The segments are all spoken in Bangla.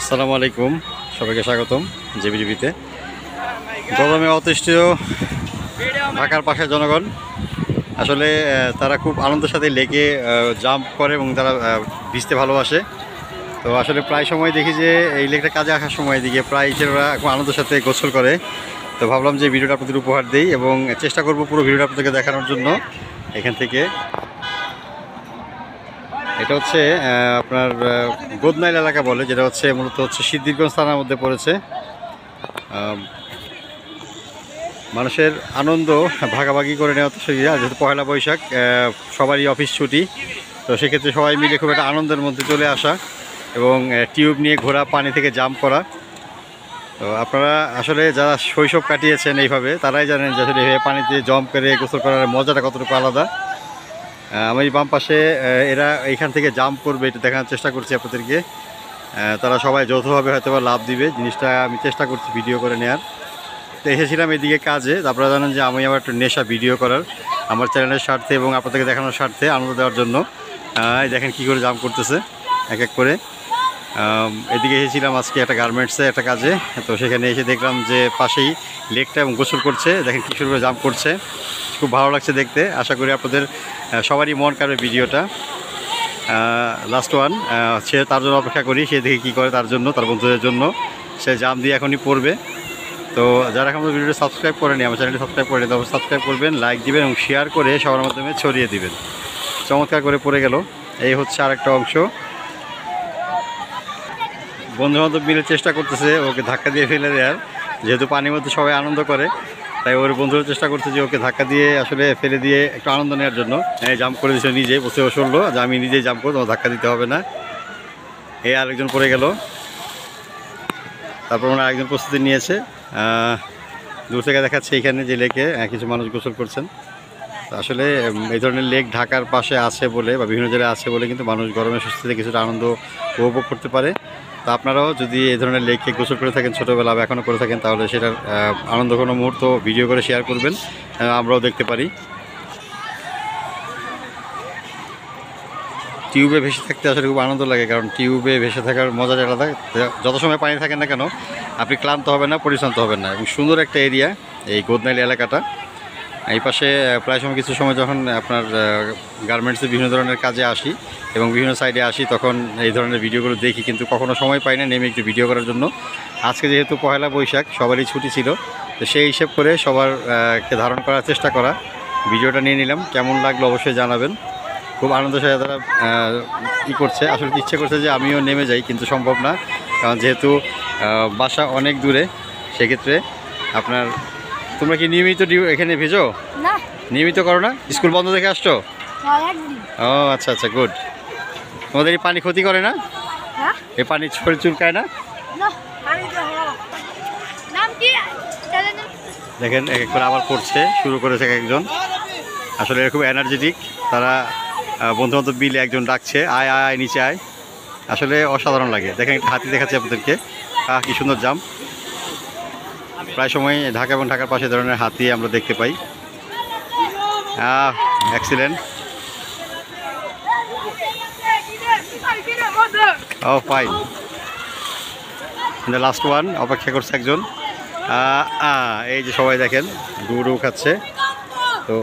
আসসালামু আলাইকুম, সবাইকে স্বাগতম জেবিটিভিতে। গরমে অতিষ্ঠ ঢাকার পাশের জনগণ আসলে তারা খুব আনন্দের সাথে লেকে জাম্প করে এবং তারা ভিজতে ভালোবাসে। তো আসলে প্রায় সময় দেখি যে এই লেকটা কাজে আসার সময় দিকে প্রায় ছেলেরা খুব আনন্দের সাথে গোসল করে। তো ভাবলাম যে ভিডিওটা আপনাদের উপহার দিই এবং চেষ্টা করব পুরো ভিডিওটা আপনাদেরকে দেখানোর জন্য। এখান থেকে এটা হচ্ছে আপনার গোদনাইল এলাকা বলে, যেটা হচ্ছে মূলত হচ্ছে সিদ্ধিরগঞ্জ থানার মধ্যে পড়েছে। মানুষের আনন্দ ভাগাভাগি করে নেওয়া তো যেহেতু পয়লা বৈশাখ, সবারই অফিস ছুটি, তো সেক্ষেত্রে সবাই মিলে খুব একটা আনন্দের মধ্যে চলে আসা এবং টিউব নিয়ে ঘোরা, পানি থেকে জাম্প করা। তো আপনারা আসলে যারা শৈশব কাটিয়েছেন এইভাবে তারাই জানেন যে আসলে এইভাবে পানিতে জাম্প করে গোসল করার মজাটা কতটুকু আলাদা। আমি বাম পাশে এরা এইখান থেকে জাম্প করবে এটা দেখানোর চেষ্টা করছি আপনাদেরকে। তারা সবাই যৌথভাবে হয়তো বা লাভ দিবে, জিনিসটা আমি চেষ্টা করছি ভিডিও করে নেওয়ার। তো এসেছিলাম এদিকে কাজে। আপনারা জানেন যে আমি আমার একটু নেশা ভিডিও করার, আমার চ্যানেলের স্বার্থে এবং আপনাদেরকে দেখানোর স্বার্থে, আনন্দ দেওয়ার জন্য। দেখেন কী করে জাম্প করতেছে এক এক করে। এদিকে এসেছিলাম আজকে একটা গার্মেন্টসে একটা কাজে। তো সেখানে এসে দেখলাম যে পাশেই লেকটা এবং গোসল করছে, দেখেন কী করে জাম্প করছে, খুব ভালো লাগছে দেখতে। আশা করি আপনাদের সবারই মন কাড়বে ভিডিওটা। লাস্ট ওয়ান সে তার জন্য অপেক্ষা করি, সে দেখে কী করে তার জন্য, তার বন্ধুদের জন্য। সে জাম্প দিয়ে এখনই পড়বে। তো যারা এখন ভিডিওটা সাবস্ক্রাইব করেনি, আমার চ্যানেলটি সাবস্ক্রাইব করেনি, তবে সাবস্ক্রাইব করবেন, লাইক দিবেন এবং শেয়ার করে সবার মাধ্যমে ছড়িয়ে দিবেন। চমৎকার করে পড়ে গেল। এই হচ্ছে আরেকটা অংশ। বন্ধুবান্ধব মিলে চেষ্টা করতেছে ওকে ধাক্কা দিয়ে ফেলে দেওয়ার, যেহেতু পানির মধ্যে সবাই আনন্দ করে, তাই ওর বন্ধুরা চেষ্টা করছে যে ওকে ধাক্কা দিয়ে আসলে ফেলে দিয়ে একটু আনন্দ নেওয়ার জন্য। জাম্প করে দিয়েছে নিজে, বসে বসলো যে আমি নিজেই জাম্প করবো, তোমার ধাক্কা দিতে হবে না। এই আরেকজন পড়ে গেল। তারপর ওনার আরেকজন প্রস্তুতি নিয়েছে। দূর থেকে দেখাচ্ছে এইখানে যে লেকে কিছু মানুষ গোসল করছেন। আসলে এই ধরনের লেক ঢাকার পাশে আছে বলে বা বিভিন্ন জায়গায় আছে বলে কিন্তু মানুষ গরমের সুস্থিতে কিছুটা আনন্দ উপভোগ করতে পারে। তা আপনারাও যদি এই ধরনের লেকে গোসল করে থাকেন ছোটোবেলা বা এখনও করে থাকেন, তাহলে সেটার আনন্দ কোনো মুহূর্ত ভিডিও করে শেয়ার করবেন, আমরাও দেখতে পারি। টিউবে ভেসে থাকতে আসলে খুব আনন্দ লাগে, কারণ টিউবে ভেসে থাকার মজাটা আলাদা। যত সময় পানি থাকেন না কেন আপনি ক্লান্ত হবেন না, পরিশ্রান্ত হবেন না। এবং সুন্দর একটা এরিয়া এই গোদনাইল এলাকাটা। এই পাশে প্রায় সময় কিছু সময় যখন আপনার গার্মেন্টসে বিভিন্ন ধরনের কাজে আসি এবং বিভিন্ন সাইডে আসি, তখন এই ধরনের ভিডিওগুলো দেখি, কিন্তু কখনো সময় পাই না নেমে একটু ভিডিও করার জন্য। আজকে যেহেতু পয়লা বৈশাখ, সবারই ছুটি ছিল, তো সেই হিসেব করে সবারকে ধারণ করার চেষ্টা করা, ভিডিওটা নিয়ে নিলাম। কেমন লাগলো অবশ্যই জানাবেন। খুব আনন্দের সাথে তারা করছে। আসলে ইচ্ছে করছে যে আমিও নেমে যাই, কিন্তু সম্ভব না, কারণ যেহেতু বাসা অনেক দূরে। সেক্ষেত্রে আপনার তোমরা কি নিয়মিত এখানে ভেজো? না, নিয়মিত করো না? স্কুল বন্ধ দেখে আসছো? ও আচ্ছা আচ্ছা, গুড। তোমাদের এই পানি ক্ষতি করে না? এই পানি শরীর চুলকায় না? দেখেন এক এক করে আবার পড়ছে, শুরু করেছে একজন। আসলে খুব এনার্জেটিক তারা। বন্ধু বান্ধব মিলে একজন ডাকছে, আয় আয় নিচে আয়। আসলে অসাধারণ লাগে। দেখেন একটা হাতি দেখাচ্ছে আপনাদেরকে, কি সুন্দর জাম্প। প্রায় সময় ঢাকা এবং ঢাকার পাশে ধরনের হাতি আমরা দেখতে পাই। এক্সিলেন্ট। ও ফাইন। লাস্ট ওয়ান অপেক্ষা করছে একজন। এই যে সবাই দেখেন ডুডু খাচ্ছে। তো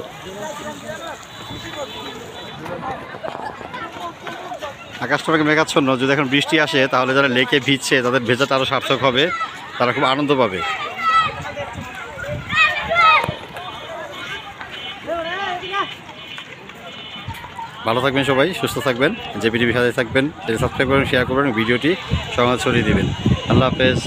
আকাশটা অনেক মেঘাচ্ছন্ন। যদি এখন বৃষ্টি আসে তাহলে যারা লেকে ভিজছে তাদের ভেজাটা আরও সার্থক হবে, তারা খুব আনন্দ পাবে। ভালো থাকবেন সবাই, সুস্থ থাকবেন, জেবিটিভির সাথে থাকবেন, সাবস্ক্রাইব করবেন, শেয়ার করবেন, ভিডিওটি সমাজ ছড়িয়ে দেবেন। আল্লাহ হাফেজ।